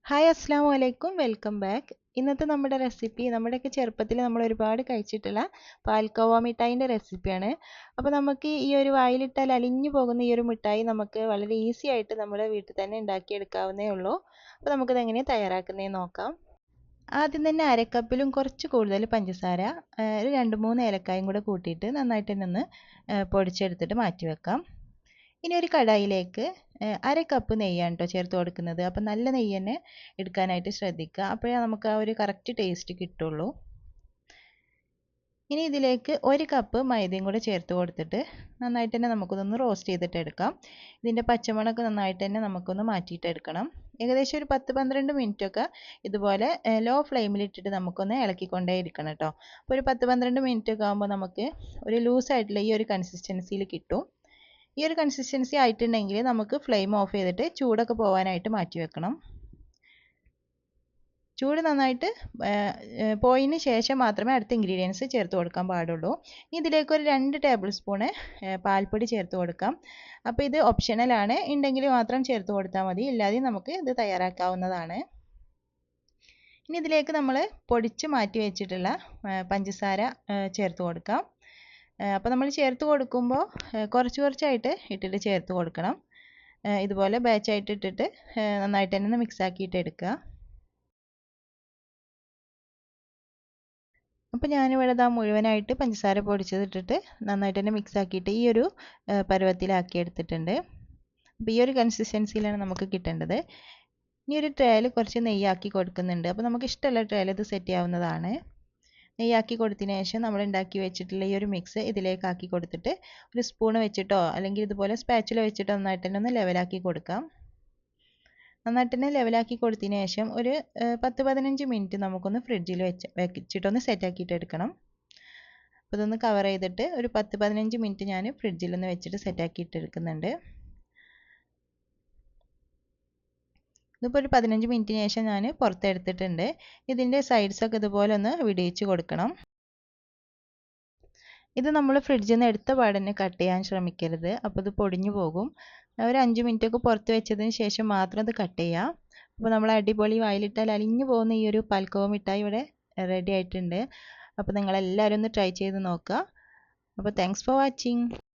Hi അസ്സലാമു അലൈക്കും welcome back. ഇന്നത്തെ നമ്മുടെ റെസിപ്പി നമ്മുടെയൊക്കെ ചെറുപ്പത്തിൽ നമ്മൾ ഒരുപാട് കഴിച്ചിട്ടുള്ള പാൽക്കോവ മിഠായിൻ്റെ റെസിപ്പിയാണ്. അപ്പോൾ നമുക്ക് ഈ ഒരു വായിലിട്ടാൽ അലിഞ്ഞു പോകുന്ന ഈ ഒരു മിഠായി നമുക്ക് വളരെ ഈസി ആയിട്ട് നമ്മുടെ വീട്ടിൽ തന്നെ ഉണ്ടാക്കിയെടുക്കാവുന്നേ ഉള്ളൂ. അപ്പോൾ നമുക്കിത് എങ്ങനെയാണ് തയ്യാറാക്കുന്നതെന്ന് നോക്കാം. ആദ്യം തന്നെ അരക്കപ്പിലും കുറച്ച് കൂടുതൽ പഞ്ചസാര, ഒരു 2-3 ഏലക്കായും കൂടെ കൂട്ടിയിട്ട് നന്നായിട്ട് തന്നെ ഒന്ന് പൊടിച്ചെടുത്തിട്ട് മാറ്റി വെക്കാം. ഇനി ഒരു കടായിലേക്ക് 1/2 കപ്പ് നെയ്യാണ് കേട്ടോ ചേർത്ത് കൊടുക്കുന്നത്. അപ്പം നല്ല നെയ്യ് തന്നെ എടുക്കാനായിട്ട് ശ്രദ്ധിക്കുക. അപ്പോഴേ നമുക്ക് ആ ഒരു കറക്റ്റ് ടേസ്റ്റ് കിട്ടുള്ളൂ. ഇനി ഇതിലേക്ക് 1 കപ്പ് മൈദയും കൂടെ ചേർത്ത് കൊടുത്തിട്ട് നന്നായിട്ട് തന്നെ നമുക്കൊന്ന് റോസ്റ്റ് ചെയ്തിട്ട് എടുക്കാം. ഇതിൻ്റെ പച്ചമണമൊക്കെ നന്നായിട്ട് തന്നെ നമുക്കൊന്ന് മാറ്റിയിട്ട് എടുക്കണം. ഏകദേശം ഒരു 10-12 മിനിറ്റൊക്കെ ഇതുപോലെ ലോ ഫ്ലെയിമിലിട്ടിട്ട് നമുക്കൊന്ന് ഇളക്കിക്കൊണ്ടേ ഇരിക്കണം കേട്ടോ. അപ്പോൾ ഒരു 10-12 മിനിറ്റ് ഒക്കെ ആകുമ്പോൾ നമുക്ക് ഒരു ലൂസായിട്ടുള്ള ഈ ഒരു കൺസിസ്റ്റൻസിയിൽ കിട്ടും. ഈ ഒരു കൺസിസ്റ്റൻസി ആയിട്ടുണ്ടെങ്കിൽ നമുക്ക് ഫ്ലെയിം ഓഫ് ചെയ്തിട്ട് ചൂടൊക്കെ പോകാനായിട്ട് മാറ്റി വെക്കണം. ചൂട് നന്നായിട്ട് പോയതിന് ശേഷം മാത്രമേ അടുത്ത ഇൻഗ്രീഡിയൻസ് ചേർത്ത് കൊടുക്കാൻ പാടുള്ളൂ. ഇതിലേക്ക് ഒരു 2 ടേബിൾ സ്പൂണ് പാൽപ്പൊടി ചേർത്ത് കൊടുക്കാം. അപ്പോൾ ഇത് ഓപ്ഷണലാണ്, ഉണ്ടെങ്കിൽ മാത്രം ചേർത്ത് കൊടുത്താൽ മതി, ഇല്ലാതെ നമുക്ക് ഇത് തയ്യാറാക്കാവുന്നതാണ്. ഇനി ഇതിലേക്ക് നമ്മൾ പൊടിച്ച് മാറ്റി വെച്ചിട്ടുള്ള പഞ്ചസാര ചേർത്ത് കൊടുക്കാം. അപ്പോൾ നമ്മൾ ചേർത്ത് കൊടുക്കുമ്പോൾ കുറച്ചായിട്ട് ഇട്ടിട്ട് ചേർത്ത് കൊടുക്കണം. ഇതുപോലെ ബാച്ചായിട്ട് ഇട്ടിട്ട് നന്നായിട്ട് തന്നെ ഒന്ന് മിക്സ് ആക്കിയിട്ട് എടുക്കുക. അപ്പോൾ ഞാനിവിടെ ഇതാ മുഴുവനായിട്ട് പഞ്ചസാര പൊടിച്ചതിട്ടിട്ട് നന്നായിട്ട് തന്നെ മിക്സ് ആക്കിയിട്ട് ഈ ഒരു പരുവത്തിലാക്കി എടുത്തിട്ടുണ്ട്. അപ്പോൾ ഈ ഒരു കൺസിസ്റ്റൻസിയിലാണ് നമുക്ക് കിട്ടേണ്ടത്. ഇനി ഒരു ട്രേയിൽ കുറച്ച് നെയ്യാക്കി കൊടുക്കുന്നുണ്ട്. അപ്പോൾ നമുക്ക് ഇഷ്ടമുള്ള ട്രേയിൽ ഇത് സെറ്റ് ചെയ്യാവുന്നതാണ്. നെയ്യാക്കി കൊടുത്തതിന് ശേഷം നമ്മൾ ഉണ്ടാക്കി വെച്ചിട്ടുള്ള ഈ ഒരു മിക്സ് ഇതിലേക്ക് ആക്കി കൊടുത്തിട്ട് ഒരു സ്പൂണ് വെച്ചിട്ടോ അല്ലെങ്കിൽ ഇതുപോലെ സ്പാച്ചുല വെച്ചിട്ടോ നന്നായിട്ട് തന്നെ ഒന്ന് ലെവലാക്കി കൊടുക്കാം. നന്നായിട്ട് തന്നെ ലെവലാക്കി കൊടുത്തതിന് ശേഷം ഒരു 10-15 മിനിറ്റ് നമുക്കൊന്ന് ഫ്രിഡ്ജിൽ വെച്ചിട്ടൊന്ന് സെറ്റാക്കിയിട്ട് എടുക്കണം. അപ്പോൾ ഇതൊന്ന് കവർ ചെയ്തിട്ട് ഒരു 10-15 മിനിറ്റ് ഞാൻ ഫ്രിഡ്ജിലൊന്ന് വെച്ചിട്ട് സെറ്റാക്കിയിട്ട് എടുക്കുന്നുണ്ട്. ഇതിപ്പോൾ ഒരു 15 മിനിറ്റിന് ശേഷം ഞാൻ പുറത്തെടുത്തിട്ടുണ്ട്. ഇതിൻ്റെ സൈഡ്സൊക്കെ ഇതുപോലെ ഒന്ന് വിടിയിച്ച് കൊടുക്കണം. ഇത് നമ്മൾ ഫ്രിഡ്ജിൽ നിന്ന് എടുത്ത പാടന്നെ കട്ട് ചെയ്യാൻ ശ്രമിക്കരുത്, അപ്പോൾ ഇത് പൊടിഞ്ഞു പോകും. ഒരു 5 മിനിറ്റൊക്കെ പുറത്ത് വെച്ചതിന് ശേഷം മാത്രം ഇത് കട്ട് ചെയ്യാം. അപ്പോൾ നമ്മൾ അടിപൊളി വായിലിട്ടാൽ അലിഞ്ഞു പോകുന്ന ഈ ഒരു പാൽക്കോവ മിഠായി ഇവിടെ റെഡി ആയിട്ടുണ്ട്. അപ്പോൾ നിങ്ങളെല്ലാവരും ഒന്ന് ട്രൈ ചെയ്ത് നോക്കുക. അപ്പോൾ താങ്ക്സ് ഫോർ വാച്ചിങ്.